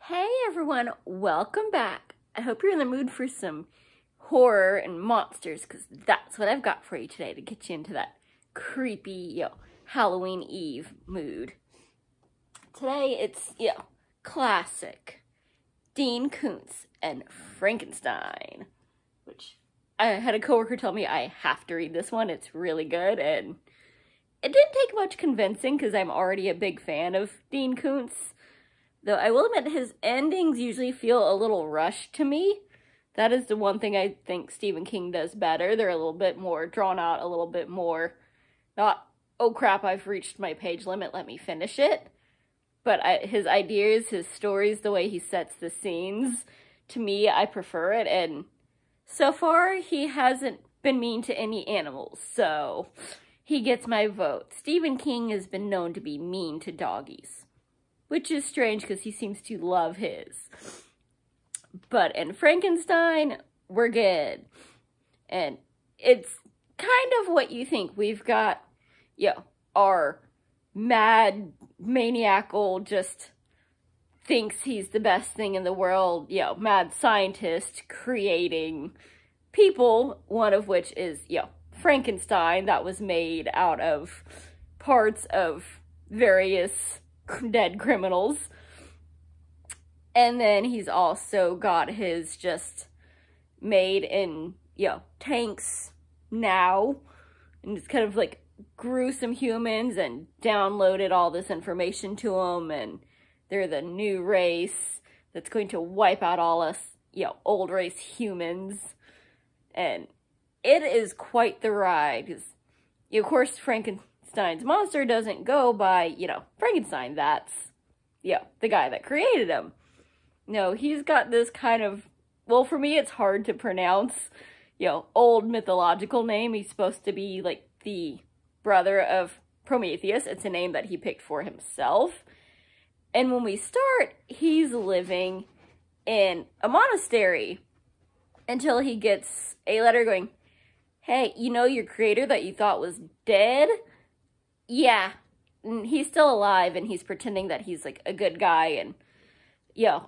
Hey everyone, welcome back. I hope you're in the mood for some horror and monsters, because that's what I've got for you today to get you into that creepy, Halloween Eve mood. Today it's, classic Dean Koontz and Frankenstein, which I had a coworker tell me I have to read this one. It's really good, and it didn't take much convincing because I'm already a big fan of Dean Koontz. Though I will admit his endings usually feel a little rushed to me. That is the one thing I think Stephen King does better. They're a little bit more drawn out, a little bit more not, oh crap, I've reached my page limit, let me finish it. But his ideas, his stories, the way he sets the scenes, to me, I prefer it. And so far, he hasn't been mean to any animals, so he gets my vote. Stephen King has been known to be mean to doggies, which is strange because he seems to love his. But in Frankenstein, we're good. And it's kind of what you think. We've got, our mad, maniacal, just thinks he's the best thing in the world, mad scientist creating people, one of which is, Frankenstein, that was made out of parts of various dead criminals. And then he's also got his just made in, tanks now, and it's kind of like gruesome humans, and downloaded all this information to them, and they're the new race that's going to wipe out all us, old race humans. And it is quite the ride, because, of course, Frankenstein's monster doesn't go by, Frankenstein. That's, the guy that created him. No, he's got this kind of, well, for me, it's hard to pronounce, old mythological name. He's supposed to be, like, the brother of Prometheus. It's a name that he picked for himself. And when we start, he's living in a monastery until he gets a letter going, hey, your creator that you thought was dead? Yeah, he's still alive, and he's pretending that he's, like, a good guy, and,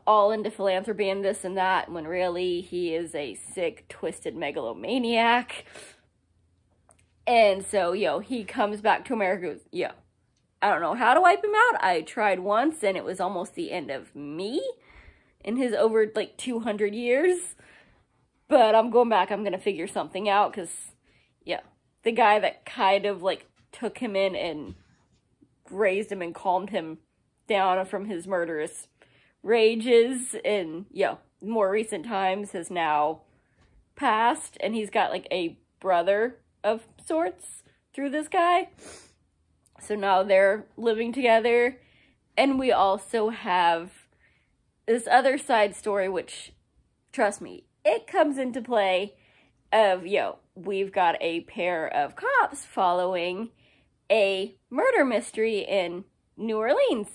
all into philanthropy and this and that, when really he is a sick, twisted megalomaniac. And so, he comes back to America, I don't know how to wipe him out. I tried once, and it was almost the end of me in his over, 200 years. But I'm going back, I'm gonna figure something out, because, the guy that kind of, took him in and raised him and calmed him down from his murderous rages in, more recent times has now passed, and he's got, a brother of sorts through this guy. So now they're living together, and we also have this other side story, which, trust me, it comes into play of, we've got a pair of cops following a murder mystery in New Orleans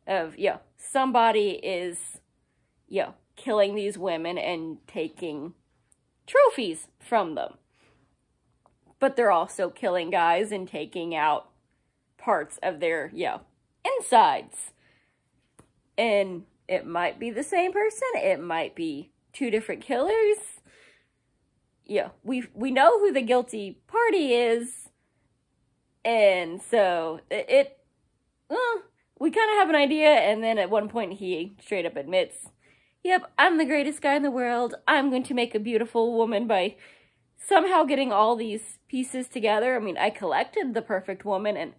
of, somebody is, killing these women and taking trophies from them. But they're also killing guys and taking out parts of their, insides. And it might be the same person, it might be two different killers. We know who the guilty party is, and so we kind of have an idea, and then at one point he straight up admits, yep, I'm the greatest guy in the world, I'm going to make a beautiful woman by somehow getting all these pieces together. I mean, I collected the perfect woman, and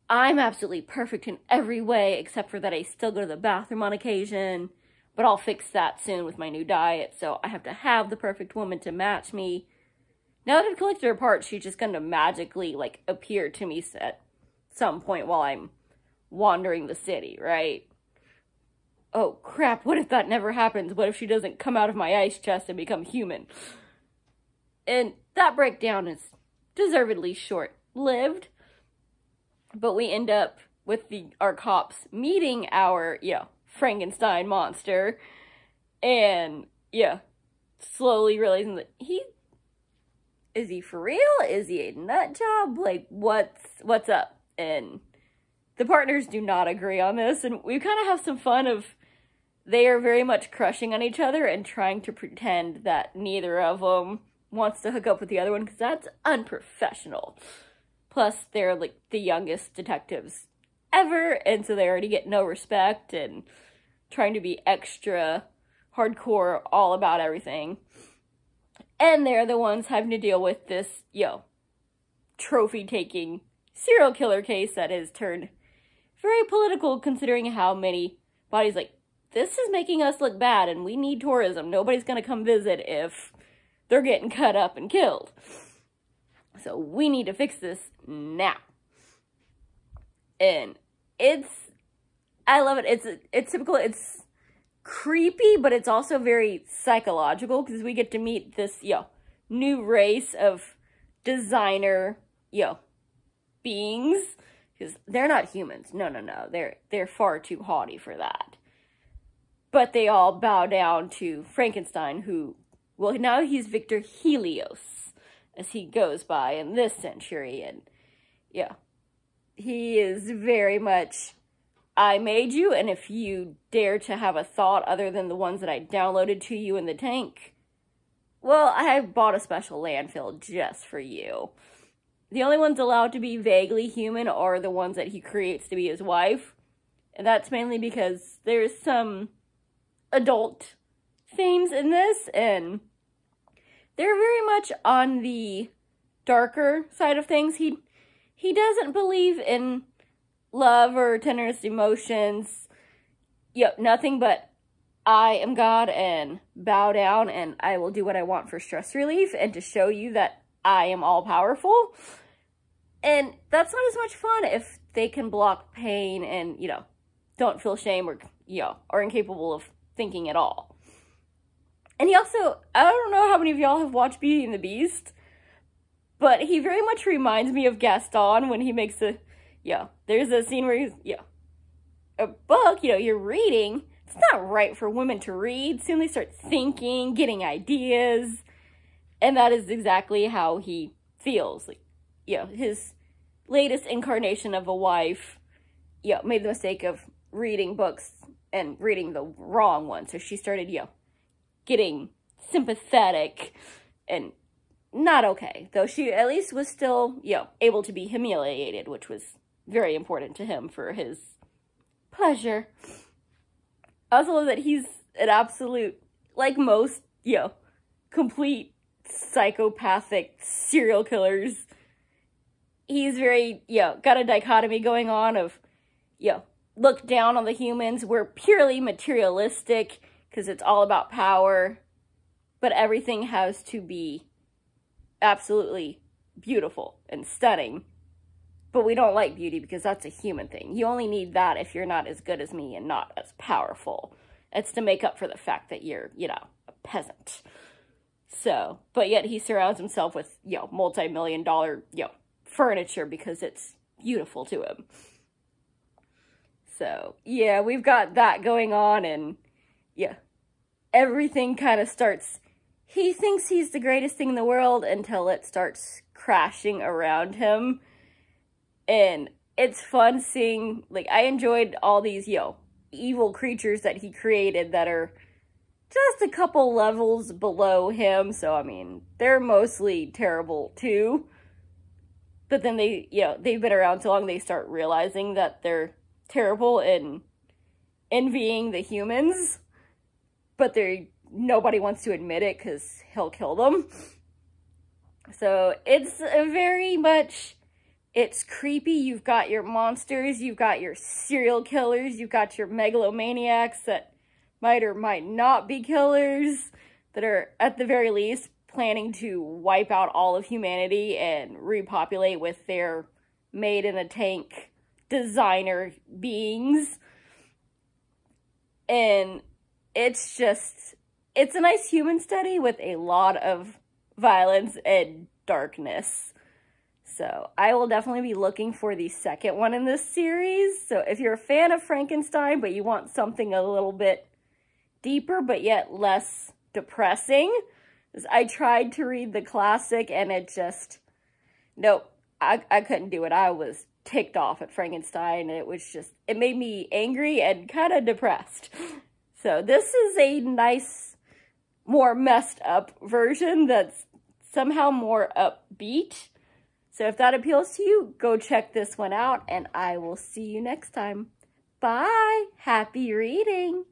I'm absolutely perfect in every way, except for that I still go to the bathroom on occasion. But I'll fix that soon with my new diet, so I have to have the perfect woman to match me. Now that I've collected her parts, she's just going to magically, appear to me at some point while I'm wandering the city, right? Oh, crap, what if that never happens? What if she doesn't come out of my ice chest and become human? And that breakdown is deservedly short-lived, but we end up with our cops meeting our, Frankenstein monster, and, slowly realizing that is he for real? Is he a nut job? What's up? And the partners do not agree on this, and we kind of have some fun of they are very much crushing on each other and trying to pretend that neither of them wants to hook up with the other one, because that's unprofessional. Plus, they're like the youngest detectives ever, and so they already get no respect and trying to be extra hardcore all about everything. And they're the ones having to deal with this, trophy-taking serial killer case that is turned very political, considering how many bodies, like, this is making us look bad and we need tourism. Nobody's gonna come visit if they're getting cut up and killed. So we need to fix this now. And I love it. It's typical, it's creepy, but it's also very psychological, because we get to meet this, new race of designer, beings. Because they're not humans. No. They're far too haughty for that. But they all bow down to Frankenstein, who, well, now he's Victor Helios, as he goes by in this century. And, he is very much, I made you, and if you dare to have a thought other than the ones that I downloaded to you in the tank, well, I bought a special landfill just for you. The only ones allowed to be vaguely human are the ones that he creates to be his wife. And that's mainly because there's some adult themes in this, and they're very much on the darker side of things. He doesn't believe in love or tenderest emotions. Nothing but I am God and bow down and I will do what I want for stress relief and to show you that I am all powerful. And that's not as much fun if they can block pain and, don't feel shame or, are incapable of thinking at all. And he also, I don't know how many of y'all have watched Beauty and the Beast, but he very much reminds me of Gaston when he makes there's a scene where he's, a book, you're reading, it's not right for women to read. Soon they start thinking, getting ideas, and that is exactly how he feels. Like, his latest incarnation of a wife, made the mistake of reading books and reading the wrong one. So she started, getting sympathetic and not okay. Though she at least was still, able to be humiliated, which was very important to him for his pleasure. I also love that he's an absolute, like most, complete psychopathic serial killers. He's very, got a dichotomy going on of, look down on the humans. We're purely materialistic because it's all about power. But everything has to be absolutely beautiful and stunning. But we don't like beauty because that's a human thing. You only need that if you're not as good as me and not as powerful. It's to make up for the fact that you're, a peasant. So, but yet he surrounds himself with, multi-million-dollar, furniture because it's beautiful to him. So, we've got that going on, and, everything kind of starts, he thinks he's the greatest thing in the world until it starts crashing around him. And it's fun seeing, like, I enjoyed all these, evil creatures that he created that are just a couple levels below him. So, I mean, they're mostly terrible, too. But then they, they've been around so long, they start realizing that they're terrible and envying the humans. But nobody wants to admit it because he'll kill them. So, it's very much, it's creepy. You've got your monsters, you've got your serial killers, you've got your megalomaniacs that might or might not be killers, that are, at the very least, planning to wipe out all of humanity and repopulate with their made-in-a-tank designer beings. And it's just, it's a nice human study with a lot of violence and darkness. So I will definitely be looking for the second one in this series. So if you're a fan of Frankenstein, but you want something a little bit deeper, but yet less depressing, I tried to read the classic and it just, nope, I couldn't do it. I was ticked off at Frankenstein, and it was just, it made me angry and kind of depressed. So this is a nice, more messed up version that's somehow more upbeat. So if that appeals to you, go check this one out, and I will see you next time. Bye! Happy reading!